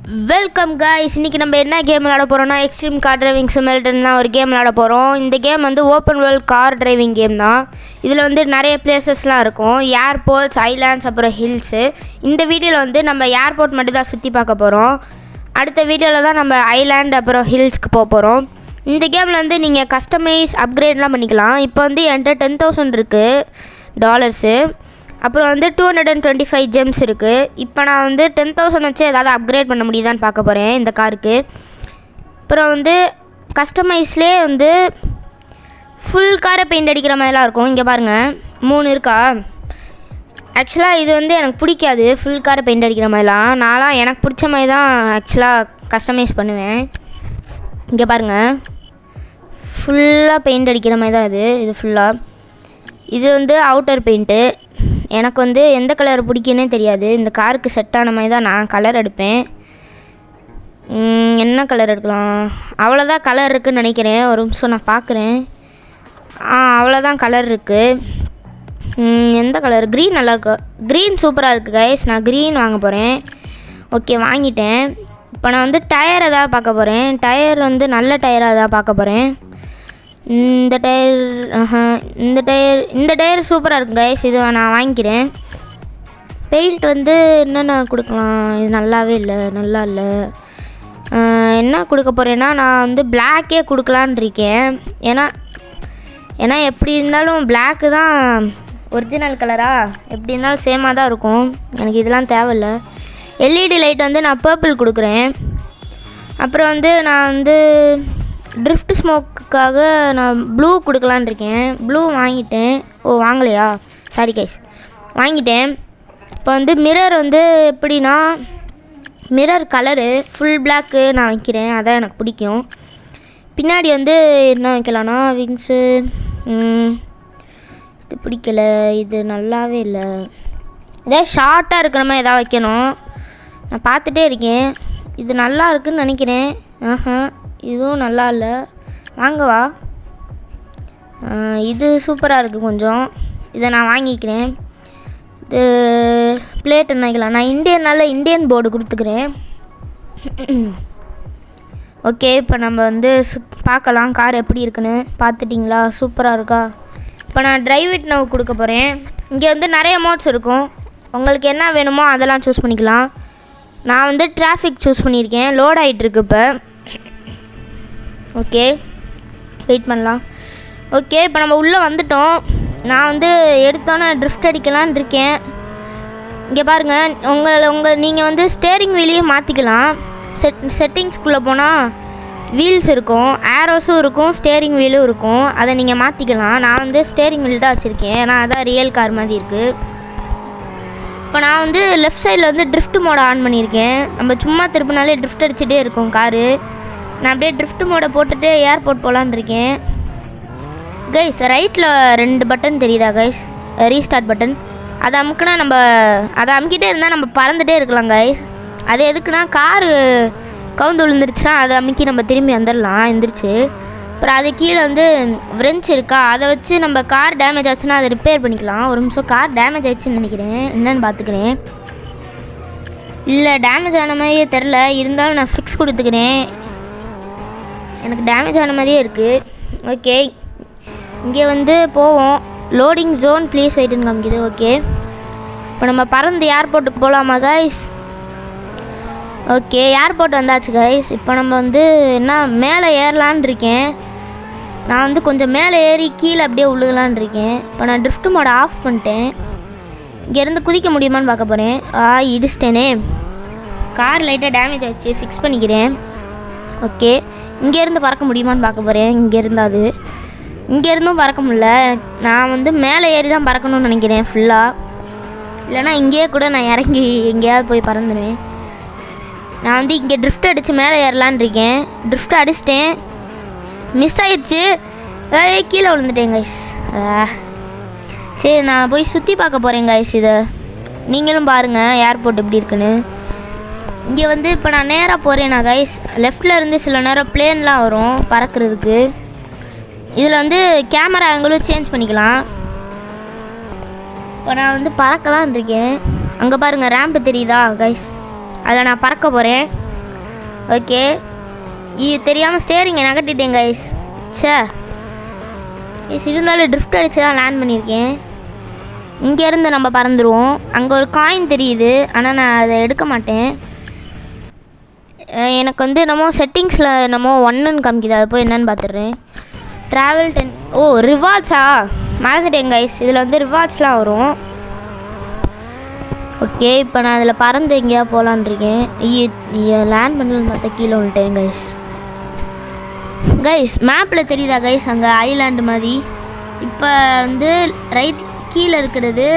Welcome guys. இன்றைக்கி நம்ம என்ன கேம் விளாட போகிறோம்னா எக்ஸ்ட்ரீம் கார் டிரைவிங் சிமுலேட்டர் தான் ஒரு கேம் விளாட போகிறோம். இந்த கேம் வந்து open world car driving game தான். இதில் வந்து நிறைய பிளேசஸ்லாம் இருக்கும், ஏர்போர்ட்ஸ், ஐலாண்ட்ஸ், அப்புறம் ஹில்ஸு. இந்த வீடியோவில் வந்து நம்ம ஏர்போர்ட் மட்டும் தான் சுற்றி பார்க்க போகிறோம். அடுத்த வீடியோவில் தான் நம்ம ஐலாண்ட் அப்புறம் ஹில்ஸ்க்கு போக போகிறோம். இந்த கேமில் வந்து நீங்கள் கஸ்டமைஸ் அப்கிரேட்லாம் பண்ணிக்கலாம். இப்போ வந்து என்கிட்ட 10,000 இருக்குது டாலர்ஸு. அப்புறம் வந்து 225 ஜெம்ஸ் இருக்குது. இப்போ நான் வந்து 10,000 வச்சு ஏதாவது அப்கிரேட் பண்ண முடியுதான்னு பார்க்க போகிறேன் இந்த காருக்கு. அப்புறம் வந்து கஸ்டமைஸ்லேயே வந்து ஃபுல் காரை பெயிண்ட் அடிக்கிற மாதிரிலாம் இருக்கும். இங்கே பாருங்கள் 3 இருக்கா. ஆக்சுவலாக இது வந்து எனக்கு பிடிக்காது, ஃபுல் காரை பெயிண்ட் அடிக்கிற மாதிரிலாம். நான்லாம் எனக்கு பிடிச்ச மாதிரி தான் ஆக்சுவலாக கஸ்டமைஸ் பண்ணுவேன். இங்கே பாருங்கள் ஃபுல்லாக பெயிண்ட் அடிக்கிற மாதிரி தான் இது ஃபுல்லாக. இது வந்து அவுட்டர் பெயிண்ட்டு. எனக்கு வந்து எந்த கலர் பிடிக்குன்னே தெரியாது. இந்த காருக்கு செட் ஆன மாதிரி தான் நான் கலர் எடுப்பேன். என்ன கலர் எடுக்கலாம்? அவ்வளோதான் கலர் இருக்குதுன்னு நினைக்கிறேன். ஒரு நிமிஷம் நான் பார்க்குறேன். அவ்வளோதான் கலர் இருக்குது. எந்த கலர்? க்ரீன் நல்லாயிருக்கு. க்ரீன் சூப்பராக இருக்குது கைஸ். நான் க்ரீன் வாங்க போகிறேன். ஓகே, வாங்கிட்டேன். இப்போ நான் வந்து டயர் எதாவது பார்க்க போகிறேன். டயர் வந்து நல்ல டயராக எதாவது பார்க்க போகிறேன். இந்த டயர் சூப்பராக இருக்குது கைஸ். இது நான் வாங்கிக்கிறேன். பெயிண்ட் வந்து என்னென்ன கொடுக்கலாம்? இது நல்லாவே இல்லை, நல்லா இல்லை. என்ன கொடுக்க போகிறேன்னா நான் வந்து பிளாக்கே கொடுக்கலான் இருக்கேன். ஏன்னா எப்படி இருந்தாலும் பிளாக்கு தான் ஒரிஜினல் கலராக, எப்படி இருந்தாலும் சேமாக தான் இருக்கும். எனக்கு இதெல்லாம் தேவையில்லை. எல்இடி லைட் வந்து நான் பர்பிள் கொடுக்குறேன். அப்புறம் வந்து நான் வந்து ட்ரிஃப்ட் ஸ்மோக்குக்காக நான் ப்ளூ கொடுக்கலான் இருக்கேன். ப்ளூ வாங்கிட்டேன். வாங்கலையா? சாரி கைஸ், வாங்கிட்டேன். இப்போ வந்து மிரர் வந்து எப்படின்னா மிரர் கலரு ஃபுல் பிளாக்கு நான் வைக்கிறேன். அதான் எனக்கு பிடிக்கும். பின்னாடி வந்து என்ன வைக்கலான்னா விங்ஸு. இது பிடிக்கல, இது நல்லாவே இல்லை. இதே ஷார்ட்டாக இருக்கிற மாதிரி எதாவது வைக்கணும். நான் பார்த்துட்டே இருக்கேன். இது நல்லா இருக்குதுன்னு நினைக்கிறேன். இதுவும் நல்லா இல்லை. வாங்கவா? இது சூப்பராக இருக்குது கொஞ்சம். இதை நான் வாங்கிக்கிறேன். இது பிளேட் என்ன வைக்கலாம்? நான் இந்தியன் போர்டு கொடுத்துக்கிறேன். ஓகே, இப்போ நம்ம வந்து பார்க்கலாம் கார் எப்படி இருக்குன்னு. பார்த்துட்டிங்களா? சூப்பராக இருக்கா? இப்போ நான் டிரைவ் இட் நவ் கொடுக்க போகிறேன். இங்கே வந்து நிறைய மோட்ஸ் இருக்கும். உங்களுக்கு என்ன வேணுமோ அதெல்லாம் சூஸ் பண்ணிக்கலாம். நான் வந்து டிராஃபிக் சூஸ் பண்ணியிருக்கேன். லோட் ஆகிட்டுருக்கு இப்போ. ஓகே, வெயிட் பண்ணலாம். ஓகே, இப்போ நம்ம உள்ளே வந்துட்டோம். நான் வந்து எடுத்தோன்னே ட்ரிஃப்ட் அடிக்கலான் இருக்கேன். இங்கே பாருங்கள், நீங்கள் வந்து ஸ்டேரிங் வீலையும் மாற்றிக்கலாம். செட்டிங்ஸ்குள்ளே போனால் வீல்ஸ் இருக்கும், ஏரோஸும் இருக்கும், ஸ்டேரிங் வீலும் இருக்கும். அதை நீங்கள் மாற்றிக்கலாம். நான் வந்து ஸ்டேரிங் வீல் தான் வச்சுருக்கேன். ஏன்னா அதான் ரியல் கார் மாதிரி இருக்குது. இப்போ நான் வந்து லெஃப்ட் சைடில் வந்து ட்ரிஃப்ட் மோடை ஆன் பண்ணியிருக்கேன். நம்ம சும்மா திருப்பினாலே ட்ரிஃப்ட் அடிச்சுட்டே இருக்கும் காரு. நான் அப்படியே ட்ரிஃப்ட் மோடை போட்டுட்டு ஏர்போர்ட் போகலான்னு இருக்கேன். கைஸ், ரைட்டில் 2 பட்டன் தெரியுதா கைஸ்? Restart button. அதை அமுக்கிட்டே இருந்தால் நம்ம பறந்துகிட்டே இருக்கலாம் கைஸ். அது எதுக்குன்னா காரு கவுந்து விழுந்துருச்சுன்னா அதை அமுக்கி நம்ம திரும்பி வந்துடலாம் எந்திரிச்சு. அப்புறம் அது கீழே வந்து விரெஞ்ச் இருக்கா, அதை வச்சு நம்ம கார் டேமேஜ் ஆச்சுன்னா அதை ரிப்பேர் பண்ணிக்கலாம். ஒரு நிமிஷம், கார் டேமேஜ் ஆயிடுச்சுன்னு நினைக்கிறேன். என்னென்னு பார்த்துக்கிறேன். இல்லை, டேமேஜ் ஆன மாதிரியே தெரில. இருந்தாலும் நான் ஃபிக்ஸ் கொடுத்துக்கிறேன். எனக்கு டேமேஜ் ஆன மாதிரியே இருக்குது. ஓகே, இங்கே வந்து போவோம். லோடிங் ஜோன் ப்ளீஸ் வெயிட்டுன்னு காமிக்குது. ஓகே, இப்போ நம்ம பறந்து ஏர்போர்ட்டுக்கு போகலாமா கைஸ்? ஓகே, ஏர்போர்ட் வந்தாச்சு கைஸ். இப்போ நம்ம வந்து என்ன மேலே ஏறலான் இருக்கேன். நான் வந்து கொஞ்சம் மேலே ஏறி கீழே அப்படியே விழுகலான் இருக்கேன். இப்போ நான் ட்ரிஃப்ட் மோட ஆஃப் பண்ணிட்டேன். இங்கேருந்து குதிக்க முடியுமான்னு பார்க்க போகிறேன். இடிச்சிட்டேனே. கார் லைட்டாக டேமேஜ் ஆகிடுச்சு, ஃபிக்ஸ் பண்ணிக்கிறேன். ஓகே, இங்கேருந்து பறக்க முடியுமான்னு பார்க்க போகிறேன். இங்கேருந்தும் பறக்க முடியல. நான் வந்து மேலே ஏறி தான் பறக்கணும்னு நினைக்கிறேன் ஃபுல்லாக. இல்லைனா இங்கேயே கூட நான் இறங்கி எங்கேயாவது போய் பறந்துடுவேன். நான் வந்து இங்கே ட்ரிஃப்ட் அடித்து மேலே ஏறலான் இருக்கேன். ட்ரிஃப்ட் அடிச்சிட்டேன், மிஸ் ஆயிடுச்சு. கீழே விழுந்துட்டேன் கைஸ். சரி, நான் போய் சுற்றி பார்க்க போகிறேன் கைஸ். இதை நீங்களும் பாருங்கள் ஏர்போர்ட் எப்படி இருக்குன்னு. இங்கே வந்து இப்போ நான் நேராக போகிறேன்னா கைஸ், லெஃப்டில் இருந்து சில நேரம் பிளேன்லாம் வரும் பறக்கிறதுக்கு. இதில் வந்து கேமரா ஆங்கிளும் சேஞ்ச் பண்ணிக்கலாம். இப்போ நான் வந்து பறக்கலான் இருக்கேன். அங்கே பாருங்கள் ரேம்பு தெரியுதா கைஸ்? அதில் நான் பறக்க போகிறேன். ஓகே தெரியாமல் ஸ்டேரிங்கை நகட்டிட்டேன் கைஸ். சே இருந்தாலும் ட்ரிஃப்ட் அடிச்சு தான் லேண்ட் பண்ணியிருக்கேன். இங்கேருந்து நம்ம பறந்துடுவோம். அங்கே ஒரு காயின் தெரியுது, ஆனால் நான் அதை எடுக்க மாட்டேன். எனக்கு வந்து நம்ம செட்டிங்ஸில் நம்ம 1ன்னு காமிக்குது, அதை போய் என்னென்னு பார்த்துட்றேன். ட்ராவல் 10 ரிவார்ட்ஸா மறந்துட்டேன் கைஸ். இதில் வந்து ரிவார்ட்ஸ்லாம் வரும். ஓகே இப்போ நான் அதில் பறந்து எங்கேயா போகலான்ருக்கேன். லேண்ட் பண்ணலன்னு பார்த்தா கீழே விட்டேன் கைஸ். மேப்பில் தெரியுதா கைஸ் அங்கே ஐலாண்டு மாதிரி. இப்போ வந்து ரைட் கீழே இருக்கிறது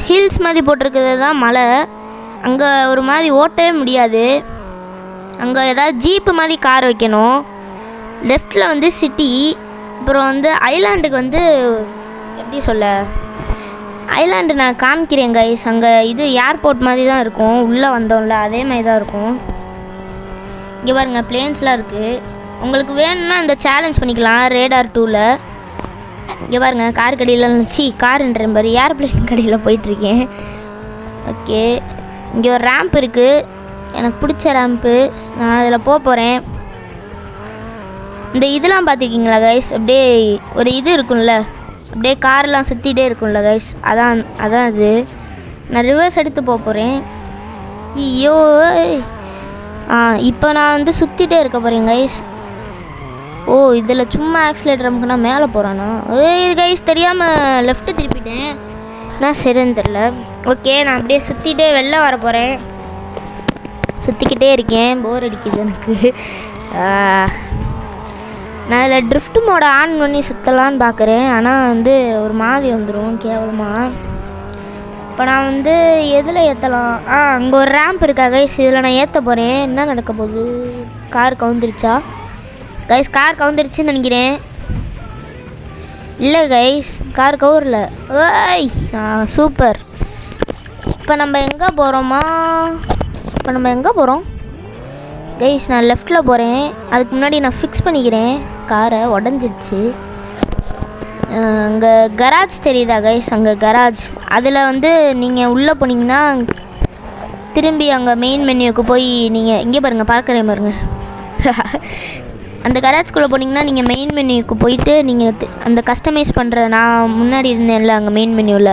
ஹில்ஸ் மாதிரி போட்டிருக்கிறது தான் மலை. அங்கே ஒரு மாதிரி ஓட்டவே முடியாது. அங்கே ஏதாவது ஜீப்பு மாதிரி கார் வைக்கணும். லெஃப்டில் வந்து சிட்டி. அப்புறம் வந்து ஐலாண்டுக்கு வந்து எப்படி சொல்ல, ஐலாண்டு நான் காமிக்கிறேன் கைஸ். அங்கே இது ஏர்போர்ட் மாதிரி தான் இருக்கும். உள்ளே வந்தோம்ல அதே மாதிரி தான் இருக்கும். இங்கே பாருங்கள் பிளேன்ஸ்லாம் இருக்குது. உங்களுக்கு வேணும்னா இந்த சேலஞ்ச் பண்ணிக்கலாம் ரேடார் 2ல். இங்கே பாருங்கள் கார் கடையில் காருன்ற மாதிரி ஏர்ப்ளேன் கடையில் போயிட்டுருக்கேன். ஓகே இங்கே ஒரு ரேம்ப் இருக்குது, எனக்கு பிடிச்ச ரேம்ப்பு. நான் அதில் போகிறேன். இந்த இதெல்லாம் பார்த்துருக்கீங்களா கைஸ், அப்படியே ஒரு இது இருக்கும்ல, அப்படியே காரெலாம் சுற்றிகிட்டே இருக்கும்ல கைஸ், அதான் அது. நான் ரிவர்ஸ் எடுத்து போகிறேன். ஐயோ இப்போ நான் வந்து சுற்றிட்டே இருக்க போகிறேன் கைஸ். இதில் சும்மா ஆக்சிலேட்டர் அமுக்குனா மேலே போகிறானா? கைஸ் தெரியாமல் லெஃப்ட்டு திருப்பிட்டேன். நான் சரின்னு தெரில. ஓகே நான் அப்படியே சுற்றிட்டே வெளில வர போகிறேன். சுற்றிக்கிட்டே இருக்கேன், போர் அடிக்குது எனக்கு. நான் அதில் ட்ரிஃப்ட் மோட ஆன் பண்ணி சுற்றலான்னு பார்க்குறேன். ஆனால் வந்து ஒரு மாதிரி வந்துடும் கேவலமாக. இப்போ நான் வந்து எதில் ஏற்றலாம்? அங்கே ஒரு ரேம்ப் இருக்கா கைஸ், இதில் நான் ஏற்ற போகிறேன். என்ன நடக்க போகுது? கார் கவுந்துருச்சா கைஸ்? கார் கவுந்துருச்சுன்னு நினைக்கிறேன். இல்லை கைஸ் கார் கவுரில். சூப்பர். இப்போ நம்ம எங்கே போகிறோம் கைஸ்? நான் லெஃப்டில் போகிறேன். அதுக்கு முன்னாடி நான் ஃபிக்ஸ் பண்ணிக்கிறேன். காரை உடஞ்சிருச்சு. அங்கே கராஜ் தெரியுதா கைஸ்? அங்கே கராஜ், அதில் வந்து நீங்கள் உள்ளே போனீங்கன்னா திரும்பி அங்கே மெயின் மெனுவுக்கு போய் நீங்கள் இங்கே பாருங்கள், பார்க்குறேன் பாருங்கள். அந்த கராஜ்குள்ளே போனீங்கன்னா நீங்கள் மெயின் மெனுவுக்கு போயிட்டு நீங்கள் அந்த கஸ்டமைஸ் பண்ணுற, நான் முன்னாடி இருந்தேன்ல அங்கே மெயின் மெனுவில்,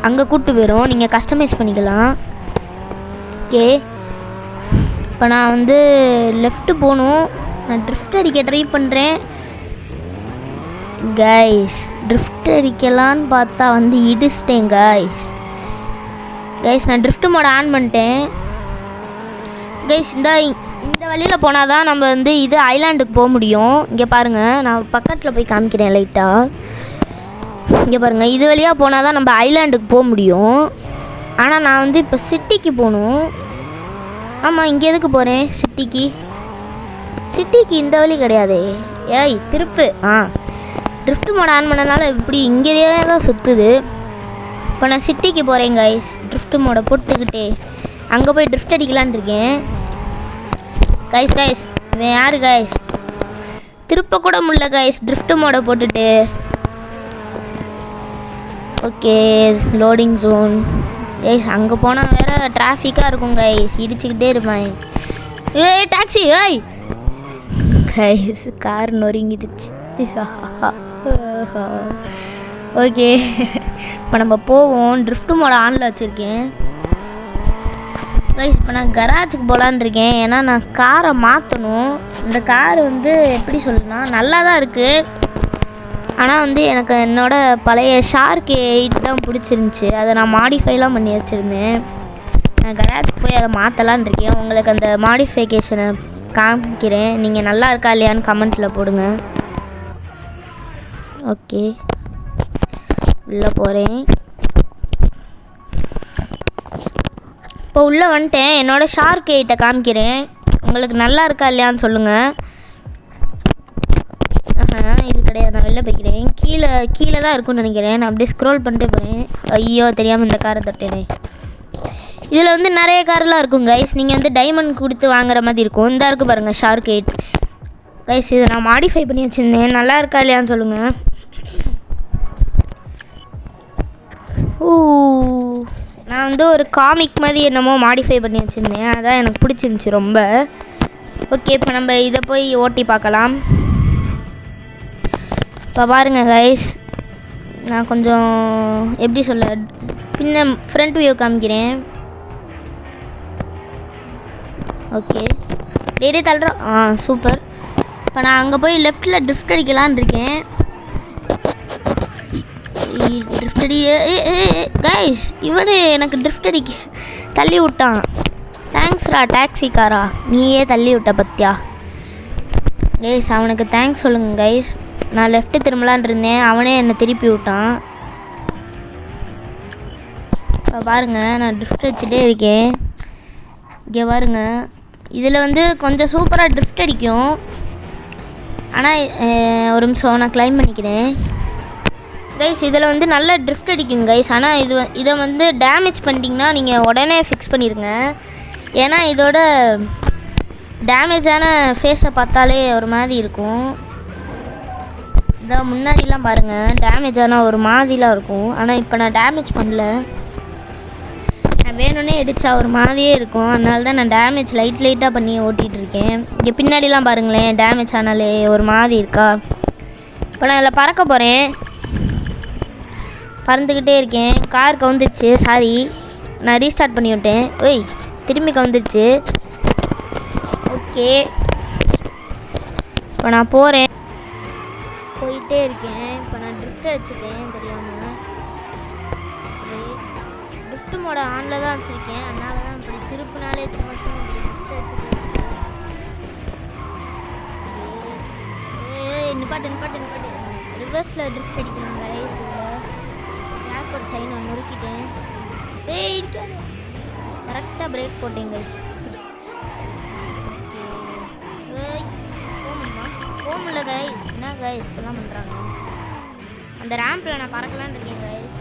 அங்கே கூப்பிட்டு போயிடும். நீங்கள் கஸ்டமைஸ் பண்ணிக்கலாம். ஓகே இப்போ நான் வந்து லெஃப்ட்டு போகணும். நான் ட்ரிஃப்ட் அடிக்க ட்ரை பண்ணுறேன் கைஸ். ட்ரிஃப்ட் அடிக்கலான்னு பார்த்தா வந்து இடிச்சிட்டேன் கைஸ். நான் ட்ரிஃப்ட் மோட ஆன் பண்ணிட்டேன் கைஸ். இந்த வழியில் போனால் தான் நம்ம வந்து இது ஐலாண்டுக்கு போக முடியும். இங்கே பாருங்கள், நான் பக்கத்தில் போய் காமிக்கிறேன் லைட்டாக. இங்கே பாருங்கள், இது வழியாக போனால் தான் நம்ம ஐலாண்டுக்கு போக முடியும். ஆனால் நான் வந்து இப்போ சிட்டிக்கு போகணும். ஆமாம், இங்கே எதுக்கு போகிறேன்? சிட்டிக்கு இந்த வழி கிடையாதே. திருப்பு. ட்ரிஃப்ட் மோட ஆன் பண்ணனால இப்படி இங்கேயே தான் சுற்றுது. இப்போ நான் சிட்டிக்கு போகிறேன் கைஸ். ட்ரிஃப்ட் மோட போட்டுக்கிட்டே அங்கே போய் ட்ரிஃப்ட் அடிக்கலான் இருக்கேன் கைஸ். இவன் யார் கைஸ்? திருப்ப கூட முடியல கைஸ் ட்ரிஃப்ட் மோட போட்டுட்டு. Okay loading zone guys. அங்கே போனால் வேறு டிராஃபிக்காக இருக்கும் கைஸ், இடிச்சுக்கிட்டே இருப்பேன். டாக்ஸி கைஸ், கார் நொறுங்கிடுச்சு. ஓகே இப்போ நம்ம போவோம். ட்ரிஃப்ட் மோட ஆனில் வச்சுருக்கேன் கைஸ். இப்போ நான் கராஜுக்கு போகலான் இருக்கேன். ஏன்னா நான் காரை மாற்றணும். இந்த கார் வந்து எப்படி சொல்லுன்னா நல்லா தான் இருக்குது. ஆனால் வந்து எனக்கு என்னோடய பழைய ஷார்க் 8 தான் பிடிச்சிருந்துச்சி. அதை நான் மாடிஃபைலாம் பண்ணி வச்சுருந்தேன். நான் கராஜுக்கு போய் அதை மாற்றலான் இருக்கேன். உங்களுக்கு அந்த மாடிஃபிகேஷனை காமிக்கிறேன். நீங்கள் நல்லா இருக்கா இல்லையான்னு கமெண்ட்டில் போடுங்க. ஓகே உள்ளே போகிறேன். இப்போ உள்ளே வந்துட்டேன். என்னோடய ஷார்க் 8 காமிக்கிறேன். உங்களுக்கு நல்லா இருக்கா இல்லையான்னு சொல்லுங்கள். இது கிடையாது, நான் வெளில போய்க்கிறேன். கீழே தான் இருக்குன்னு நினைக்கிறேன். நான் அப்படியே ஸ்க்ரோல் பண்ணிட்டே போகிறேன். ஐயோ தெரியாமல் இந்த காரை தட்டேனே. இதில் வந்து நிறைய காரெலாம் இருக்கும் கைஸ். நீங்கள் வந்து டைமண்ட் கொடுத்து வாங்குற மாதிரி இருக்கும். இந்த இருக்குது பாருங்கள் ஷார்க் 8 கைஸ். இதை நான் மாடிஃபை பண்ணி வச்சுருந்தேன். நல்லா இருக்கா இல்லையான்னு சொல்லுங்கள். நான் வந்து ஒரு காமிக் மாதிரி என்னமோ மாடிஃபை பண்ணி வச்சுருந்தேன், அதான் எனக்கு பிடிச்சிருந்துச்சி ரொம்ப. ஓகே, இப்போ நம்ம இதை போய் ஓட்டி பார்க்கலாம். இப்போ பாருங்கள் கைஸ், நான் கொஞ்சம் எப்படி சொல்ல, பின்ன ஃப்ரண்ட் வியூ காமிக்கிறேன். ஓகே, டெய்லி தள்ளுறோம். சூப்பர். இப்போ நான் அங்கே போய் லெஃப்டில் ட்ரிஃப்ட் அடிக்கலான் இருக்கேன். ட்ரிஃப்ட் அடி கைஸ், இவனே எனக்கு ட்ரிஃப்ட் அடிக்க தள்ளி விட்டான். தேங்க்ஸ்ரா டாக்ஸிக்காரா, நீயே தள்ளி விட்ட பத்தியா. கைஸ் அவனுக்கு தேங்க்ஸ் சொல்லுங்க கைஸ். நான் லெஃப்ட்டு திரும்பலான் இருந்தேன், அவனே என்னை திருப்பி விட்டான். இப்போ பாருங்கள், நான் ட்ரிஃப்ட் அடிச்சுட்டே இருக்கேன். இங்கே பாருங்கள், இதில் வந்து கொஞ்சம் சூப்பராக ட்ரிஃப்ட் அடிக்கும். ஆனால் ஒரு நிமிஷம் நான் கிளைம் பண்ணிக்கிறேன் கைஸ். இதில் வந்து நல்ல ட்ரிஃப்ட் அடிக்கும் கைஸ். ஆனால் இதை வந்து டேமேஜ் பண்ணிட்டீங்கன்னா நீங்கள் உடனே ஃபிக்ஸ் பண்ணிடுங்க. ஏன்னா இதோட டேமேஜான ஃபேஸை பார்த்தாலே ஒரு மாதிரி இருக்கும். இதை முன்னாடிலாம் பாருங்கள், டேமேஜான ஒரு மாதிரிலாம் இருக்கும். ஆனால் இப்போ நான் டேமேஜ் பண்ணல, நான் வேணும்னே அடித்தா ஒரு மாதிரியே இருக்கும். அதனால தான் நான் டேமேஜ் லைட்டாக பண்ணி ஓட்டிகிட்ருக்கேன். இங்கே பின்னாடிலாம் பாருங்களேன், டேமேஜ் ஆனாலே ஒரு மாதிரி இருக்கா. இப்போ நான் இதில் பறக்க போகிறேன், பறந்துக்கிட்டே இருக்கேன். கார் கவுந்துருச்சு, சாரி நான் ரீஸ்டார்ட் பண்ணி விட்டேன். ஓய், திரும்பி கவுந்துருச்சு. ஓகே, இப்போ நான் போகிறேன், போயிட்டே இருக்கேன். இப்போ நான் ட்ரிஃப்ட் அடிச்சிருக்கேன் தெரியாமல். ஓகே, ட்ரிஃப்ட் மோட ஆனில் தான் வச்சுருக்கேன், அதனால தான் இப்படி திருப்பினாலே சும்மா சும்மா ட்ரிஃப்ட் அடிச்சுருக்கேன். நிப்பாட்டு ரிவர்ஸில் ட்ரிஃப்ட் அடிக்கணும் கைஸ். இதில் ஏர்போர்ட் சைனை நொறுக்கிட்டேன். இருக்காது, கரெக்டாக பிரேக் போட்டேன் கைஸ். ஓகே, போக முடியுமா? போக முடியல கைஸ். என்ன கைஸ் இப்பெல்லாம் பண்ணுறாங்க? அந்த ரேம்பில் நான் பறக்கலான்னு இருக்கேன் கைஸ்.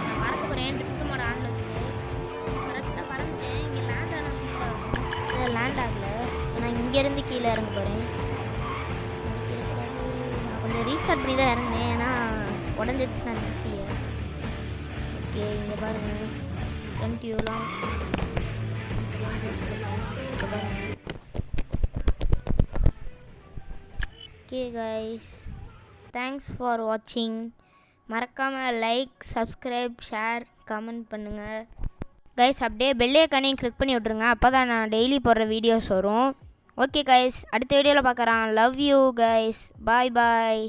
நான் பறக்க போகிறேன், ட்ரிஃப்ட் மோட ஆனில் வச்சுட்டு கரெக்டாக பறந்துட்டேன். இங்கே லேண்ட் ஆனால் சூப்பராக இருக்கும். சரி, லேண்ட் ஆகலை, நான் இங்கேருந்து கீழே இறங்க போகிறேன். நான் கொஞ்சம் ரீஸ்டார்ட் பண்ணி தான் இறங்கினேன், ஏன்னா உடஞ்சிருச்சு நான் ஈஸியாக. ஓகே, இங்கே பாருங்கள், ஃப்ரண்ட் வியூலாம் இப்போ பாருங்கள். ஓகே கைஸ், தேங்க்ஸ் ஃபார் வாட்சிங். மறக்காமல் லைக், சப்ஸ்கிரைப், ஷேர், கமெண்ட் பண்ணுங்கள் கைஸ். அப்படியே பெல் ஐகானையும் கிளிக் பண்ணி விட்ருங்க, அப்போ தான் நான் டெய்லி போடுற வீடியோஸ் வரும். ஓகே கைஸ், அடுத்த வீடியோவில் பார்க்குறேன். Love you guys, bye bye.